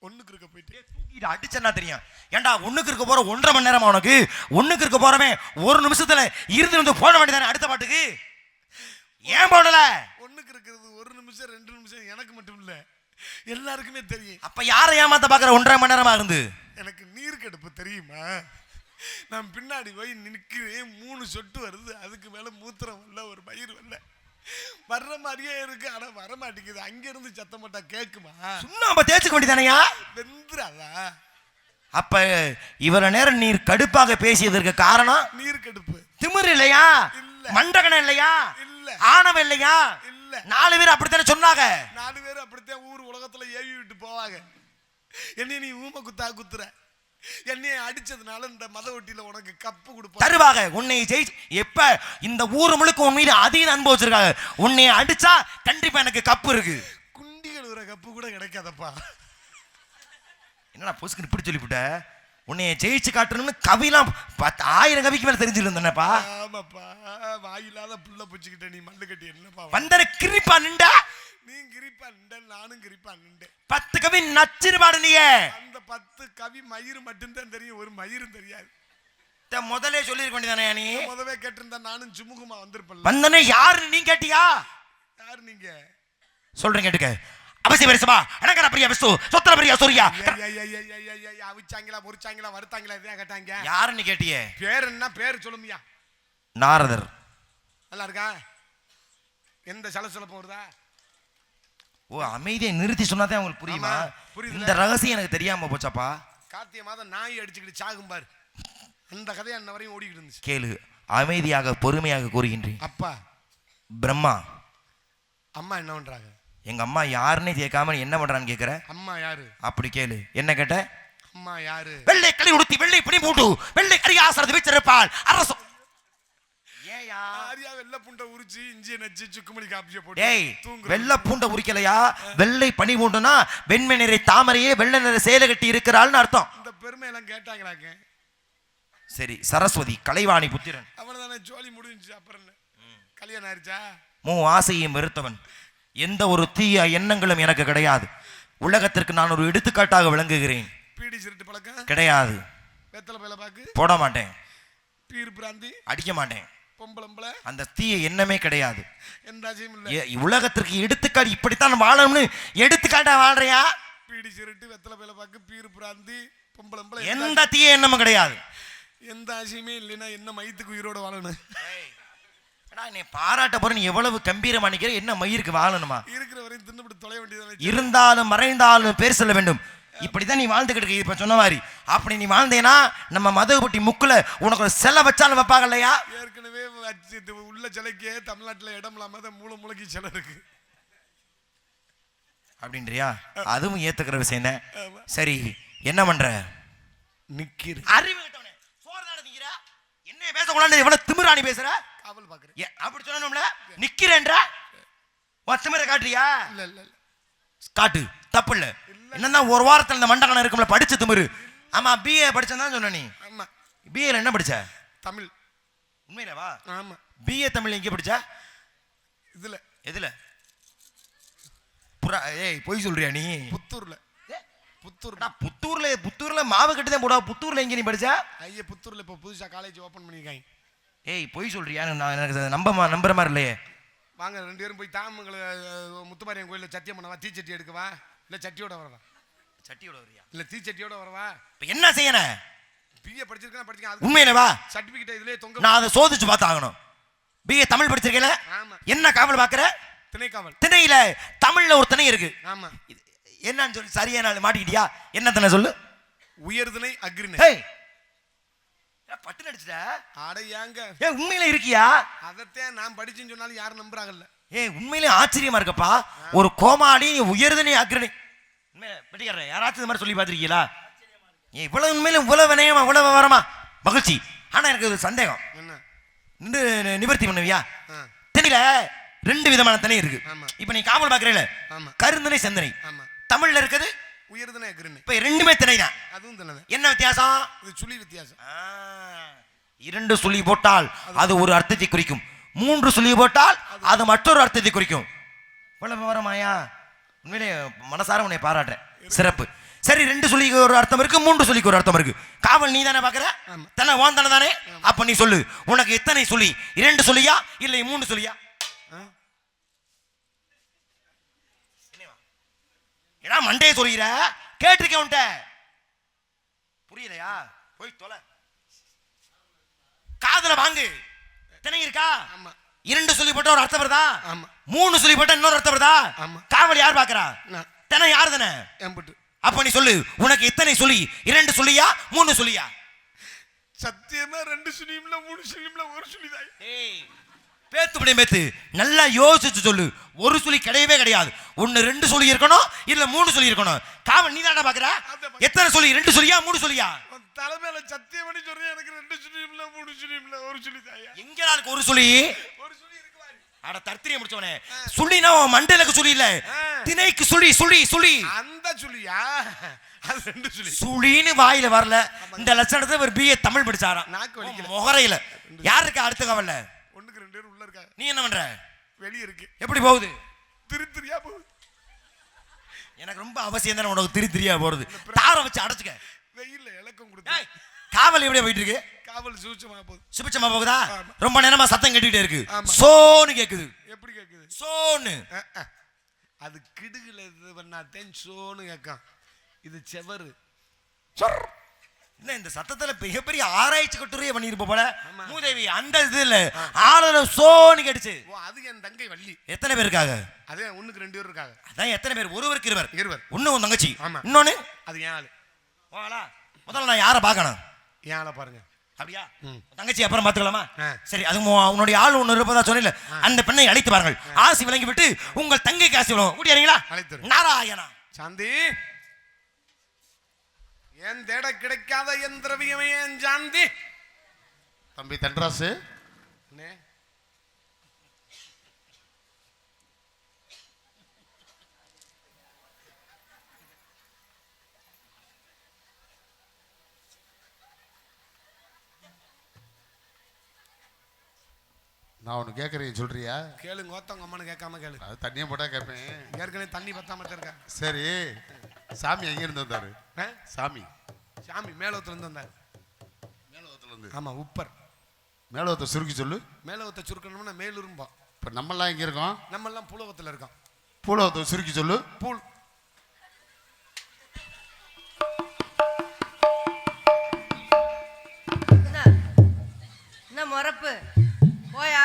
ஒண்ணுக்கு இருக்க போயிட்டு
அடிச்சா தெரியும். ஏண்டா ஒண்ணுக்கு இருக்க போற 1.5 மணி நேரமா உனக்கு? ஒண்ணுக்கு இருக்க போறவன் 1 நிமிஷத்துல இருந்து போட வேண்டியதானே அடுத்த பாட்டுக்கு? ஏன் போடல?
ஒண்ணுக்கு இருக்கிறது 1 நிமிஷம் 2 நிமிஷம் எனக்கு மட்டும் இல்ல, எல்லாருக்குமே தெரியும்.
அப்ப யாரை ஏமாத்த பாக்குற 1.5 மணி நேரமா இருந்து?
எனக்கு நீர் கடுப்பு தெரியுமா? நான் பின்னாடி போய் நிற்கிறேன், 3 சொட்டு வருது, அதுக்கு மேல மூத்திரம் வரல, ஒரு பயிர் வரல, வர்ற மாதிரியே இருக்கு, ஆனா வர மாட்டேங்குது. அங்க இருந்து சத்தம் போட்டா கேக்குமா?
சும்மா தேய்ச்சுக்க வேண்டியதானையா?
வெந்துராதா?
அப்ப இவ்வளவு நேரம் நீர் கடுப்பாக பேசியதற்கு காரணம்
நீர் கடுப்பு.
திமிர் இல்லையா?
இல்ல.
மண்டகணம் இல்லையா?
இல்ல.
ஆணவம் இல்லையா?
இல்ல.
4 பேர் அப்படித்தானே சொன்னாங்க.
4 பேர் அப்படித்தான் ஊர் உலகத்துல ஏவி விட்டு போவாங்க. என்னைய நீ ஊமை குத்தா குத்துற, என்னைய அடிச்சதுனால இந்த மத ஒட்டியில உனக்கு கப்பு கொடுப்பா
தருவாங்க. உன்னை ஜெயிச்சு எப்ப இந்த ஊர் முழுக்க உன் மீது அதீத அன்பு வச்சிருக்காங்க. உன்னை அடிச்சா கண்டிப்பா எனக்கு கப்பு இருக்கு.
குண்டி கழுவுற கப்பு கூட கிடைக்காதப்பா.
என்னடா பொசுக்கு இப்படி சொல்லிவிட்ட? உன்னை ஜெயிச்சு காட்டணும்னு கவிலாம் 10,000 கவிக்கு மேல தெரிஞ்சிருந்தேனப்பா.
ஆமாப்பா, வாயில்லாத புள்ள புச்சுக்கிட்ட நீ மல்லு கட்டி என்னப்பா
வந்தன கிரிப்பா நின்றா.
நீ கிரிப்பா நின்ற, நானும் கிரிப்பா நின்ற.
10 கவி நச்சிருபாடு நீ.
அந்த 10 கவி மயிறு மட்டும்தான் தெரியும், ஒரு மயிரும் தெரியாது.
முதலே சொல்லிருக்க வேண்டியதானே? நீ
முதவே கேட்டிருந்தா நானும் சுமுகமா வந்திருப்பேன்.
வந்தனே யாரு நீ கேட்டியா?
யாரு நீங்க?
சொல்றேன் கேட்டுக்க. அவசியம் பெருசுமா எனக்கற பிரியா விஸ்து சொத்தர பிரியா சூர்யா.
அவிச்சாங்களா முறிச்சாங்களா வறுத்தாங்களா இதே கேட்டாங்க.
யாரு நீ கேட்டியே?
பேர் என்ன? பேர் சொல்லுமியா.
நாரதர்.
நல்லா இருக்கா? எந்த சலசலப்பு வருதா?
ஓ, அமைதியை நிறுத்தி சொன்னாதான் உங்களுக்கு புரியுமா? இந்த ரகசியம் எனக்கு தெரியாம போச்சாப்பா.
கார்த்திகை மாதம் நாய் அடிச்சுக்கிட்டு சாகும் பாரு, அந்த கதையை அன்ன வரையும் ஓடிக்கிட்டு இருந்துச்சு.
கேளு, அமைதியாக பொறுமையாக கூறுகின்றேன்.
அப்பா
பிரம்மா.
அம்மா என்ன பண்றாங்க?
எங்க அம்மா யாருன்னே கேட்காம என்ன பண்றான்னு கேக்குற?
அம்மா யாரு?
அப்படி கேளு. என்ன கேட்ட?
அம்மா யாரு?
வெள்ளை களி உடுத்தி வெள்ளை பிடி மூட்டு வெள்ளை கறி ஆசரது வீச்சிருப்பாள் அரசு. ஏயா
ஆரியா வெள்ளை பூண்டை உரிச்சு இஞ்சி நச்சு சுக்குமணி காப்பிய போட்டு
டேய், வெள்ளை பூண்டை உரிக்கலையா? வெள்ளை பனி மூண்டுனா வெண்மை நிறை தாமரையே வெள்ளை நிற சேலை கட்டி இருக்கிறாள்னு அர்த்தம்.
இந்த பெருமை எல்லாம் கேட்டாங்களாக்க?
சரி, சரஸ்வதி கலைவாணி புத்திரன்.
அவனதானே ஜோலி முடிஞ்சுச்சு. அப்புறம் கல்யாணம் ஆயிடுச்சா?
ஆசையும் வெறுத்தவன். எந்த ஒரு தீய எண்ணங்களும் எனக்கு கிடையாது. உலகத்திற்கு நான் ஒரு எடுத்துக்காட்டாக விளங்குகிறேன்.
பீடி சிரட்டு பழக்கம்
கிடையாது.
வெத்தலை பேல பாக்கு
போட மாட்டேன்.
பீர் பிராந்தி
அடிக்க மாட்டேன்.
பொம்பளம்பளை
அந்த தீய எண்ணமே கிடையாது.
எந்த ஆசையும் இல்ல.
உலகத்திற்கு எடுத்துக்காட்டு இப்படித்தான் வாழணும்னு எடுத்துக்காட்டா வாழ்றியா?
பீடி சிரட்டு வெத்தலை பேல பாக்கு பீர் பிராந்தி பொம்பளம்பளை
எந்த தீய எண்ணமும் கிடையாது.
எந்த ஆசையுமே இல்லைன்னா என்ன மயித்துக்கு உயிரோட வாழணும்?
நீ பாராட்ட போற, நீ எவ்வளவு கம்பீரமா நிக்கிற, என்ன மயிருக்கு வாழணுமா?
இருக்கிற வரையும் தின்னுபிட்டு தொலை வேண்டியது.
இருந்தாலும் மறைந்தாலும் பேர் சொல்ல வேண்டும். இப்படிதான் நீ வாழ்ந்துகிட்டு இப்ப சொன்ன மாதிரி. அப்படி நீ வாழ்ந்தேனா நம்ம மதகுபட்டி முக்குல உனக்கு ஒரு சிலை வச்சாலும் வைப்பாங்க இல்லையா?
ஏற்கனவே உள்ள சிலைக்கே தமிழ்நாட்டுல இடம் இல்லாம மூளைக்கு சிலை இருக்கு
அப்படின்றியா? அதுவும் ஏத்துக்கிற விஷயம் தான். சரி, என்ன பண்ற?
நிக்கிற
அறிவு கிட்டவனே சோறு தான நிக்கிற. என்ன பேசக்கூடாது? எவ்வளவு திமிராணி பேசுற?
காவல் பாக்குறேன்.
அப்படி சொன்னோம்ல நிக்கிறேன்ற திமிர காட்டுறியா?
இல்ல இல்ல இல்ல
காட்டு, தப்பு இல்ல. என்னன்னா ஒரு வாரத்துல இந்த மண்டகணம் இருக்கும்ல படிச்ச திமிரு. ஆமா, பிஏ படிச்சதான் சொன்ன நீ.
ஆமா.
பிஏல என்ன படிச்ச?
தமிழ்.
உண்மையிலவா?
ஆமா.
பிஏ தமிழ் எங்க படிச்ச?
இதுல.
எதுல? ஏய், போய் சொல்றியா நீ?
புத்தூர்ல.
புத்தூர்ல மாவு கட்டி தான் போடா. புத்தூர்ல எங்க நீ படிச்ச?
ஐயா, புத்தூர்ல இப்ப புதுசா காலேஜ் ஓபன் பண்ணிருக்காங்க.
ஏய் பொய் சொல்றியா? நான் எனக்கு நம்புற மாதிரி இல்லையே.
வாங்க 2 பேரும் போய் தாமங்களை முத்துமாரியன் கோயிலில் சத்தியம் பண்ணவா? தீச்சட்டி எடுக்கவா இல்லை சட்டியோட வரவா?
சட்டியோட வரியா
இல்லை தீச்சட்டியோட வரவா?
இப்போ என்ன செய்யணும்?
பிஏ படிச்சிருக்கேன்
உண்மையிலவா?
சர்டிஃபிகேட் இதுலயே தொங்க.
நான் அதை சோதிச்சு பார்த்தாகணும். பிஏ தமிழ் படிச்சிருக்கேன்.
ஆமா.
என்ன காவல் பார்க்குற?
திணைக்காவல்.
திணையில தமிழ்ல ஒரு திணை இருக்கு.
ஆமா.
என்னன்னு சொல்லி சரியா நாள் மாட்டிக்கிட்டியா? என்ன திணை சொல்லு?
உயர்திணை அக்ரிணை.
பட்டு நடிச்சுட்ட.
அடையாங்க.
உண்மையில இருக்கியா?
அதத்தான் நான் படிச்சுன்னு சொன்னாலும் யாரும் நம்புறாங்கல்ல.
உண்மையிலே ஆச்சரியமா இருக்கப்பா. ஒரு கோமாளி உயர்திணை அக்ரிணை. வெட்டிக்காரன் யாராச்சும் இந்த மாதிரி சொல்லி பார்த்திருக்கீங்களா? இவ்வளவு உண்மையில இவ்வளவு வினயமா இவ்வளவு விவரமா மகிழ்ச்சி. ஆனா எனக்கு ஒரு சந்தேகம். என்ன நிவர்த்தி பண்ணுவியா? திணையில 2 விதமான திணை இருக்கு. இப்ப நீ காவல் பாக்குறீல, கருந்திணை செந்தனை. தமிழ்ல இருக்குது
உயர்திணை அக்ரிணை.
இப்ப 2மே திணை தான்.
அதுவும் திணை.
என்ன வித்தியாசம்?
இது சுழி வித்தியாசம்.
2 சுழி போட்டால் அது ஒரு அர்த்தத்தை குறிக்கும். 3 சுழி போட்டால் அது மற்றொரு அர்த்தத்தை குறிக்கும். இவ்வளவு விவரமாயா? உண்மையிலே மனசார உன்னை பாராட்டுறேன். சிறப்பு. சரி, 2 சுழிக்கு ஒரு அர்த்தம் இருக்கு, 3 சுழிக்கு ஒரு அர்த்தம் இருக்கு. காவல் நீ தானே பாக்குற? தானே ஓன் தானே தானே? அப்ப நீ சொல்லு, உனக்கு எத்தனை சுழி? 2 சுழியா இல்லை 3 சுழியா? ஏன்னா மண்டையை சொல்லிற கேட்டிருக்கேன் உன்ட்ட. புரியலையா? போய் தொலை. காதுல வாங்கு. திணை இருக்கா? 2 சொல்லி போட்ட ஒரு அர்த்தம் வருதா? 3 சொல்லி போட்ட இன்னொரு அர்த்தம் வருதா? காவல் யார் பாக்குறா? திணை யார் தானே? அப்ப நீ சொல்லு, உனக்கு எத்தனை சொல்லி? 2 சொல்லியா 3 சொல்லியா?
சத்தியமா 2 சுழியும் இல்ல 3 சுழியும் இல்ல 1 சுழிதான்.
பேத்து நல்லா யோசிச்சு சொல்லு. 1 சுழி கிடையவே கிடையாது. 1 2 சொல்லி இருக்கணும், இல்ல 3 சொல்லி இருக்கணும். காவல் நீ தானே பாக்குற? எத்தனை சொல்லி? 2 சொல்லியா 3 சொல்லியா?
தலைமையில சத்தியம் பண்ணி சொல்றேன். எனக்கு 2 சுழியும் இல்ல 3 சுழியும் இல்ல 1 சுழிதான்.
எங்க நாளுக்கு 1 சுழி?
1 சுழி இருக்கு பாரு.
அட தர்த்திரிய முடிச்சவனே, சுழினா மண்டலுக்கு சுழி இல்ல, திணைக்கு சுழி. சுழி சுழி
அந்த சுழியா? அது 2 சுழி.
சுழின்னு வாயில வரல. இந்த லட்சணத்தை ஒரு பிஏ தமிழ் படிச்சாராம்.
நாக்கு வலிக்கல.
முகரையில யாருக்கு அடுத்த காவல்ல?
1க்கு 2 பேர் உள்ள இருக்காங்க.
நீ என்ன பண்ற?
வெளிய இருக்கு.
எப்படி போகுது?
திரியா போகுது.
எனக்கு ரொம்ப அவசியம் தானே உனக்கு திரியா போறது. தார வச்சு அடைச்சுக்க.
வெயில்ல இலக்கம் கொடுத்து.
காவல் எப்படியே போயிட்டு இருக்கு?
காவல் சுபிச்சமா போகுது.
சுபிச்சமா போகுதா? ரொம்ப நேரமா சத்தம் கேட்டுட்டே இருக்கு. சோன்னு கேக்குது. எப்படி கேக்குது? சோன்னு.
அது கிடுகுல இது பண்ணாதேன் சோன்னு கேட்கும். இது செவரு.
என்ன இந்த சத்தத்துல மிகப்பெரிய ஆராய்ச்சி கட்டுரையே பண்ணிருப்ப போல. மூதேவி அந்த இதுல ஆளன சோன்னு கேட்டுச்சு.
அது என் தங்கை வள்ளி.
எத்தனை பேர் இருக்காங்க?
அதே 1க்கு 2 பேர் இருக்காங்க.
அதான் எத்தனை பேர்? ஒருவருக்கு இருவர்.
ஒண்ணு
உன் தங்கச்சி.
இன்னொன்னு
அது ஏன் ஆளு. வாளா முதல்ல நான் யாரை பார்க்கணும்?
ஏன் ஆளை பாருங்க.
அப்படியா? தங்கச்சி அப்புறம் பாத்துக்கலாமா? சரி, அது உன்னுடைய ஆள் ஒண்ணு இருப்பதா சொன்னீங்க. அந்த பெண்ணை அழைத்து பாருங்கள். ஆசி விளங்கி விட்டு உங்கள் தங்கைக்கு ஆசி விளங்கும். கூட்டியாரீங்களா? நாராயணா.
சாந்தி, ஏன் தேட கிடைக்காத என் திரவியமே என் சாந்தி. தம்பி தன்ராசு,
நான் ஒன்று கேட்குறேன், சொல்றியா?
கேளுங்க. ஒருத்தவங்க அம்மானு கேட்காம கேளு.
அது தண்ணியை போட்டா கேட்பேன்.
ஏற்கனவே தண்ணி பத்தாம இருக்கா.
சரி, சாமி எங்கேருந்து வந்தாரு? சாமி
மேலோத்துல இருந்து வந்தாரு.
மேலோத்துல?
ஆமா, உப்பர்.
மேலோத்தை சுருக்கி சொல்லு.
மேலோத்தை சுருக்கணும்னா மேலுரும்பா.
இப்போ நம்மெல்லாம் எங்கே இருக்கோம்?
நம்மெல்லாம் பூலோகத்தில் இருக்கோம்.
பூலோகத்தை சுருக்கி சொல்லு.
பூல்.
என்ன மொறப்பு போயா?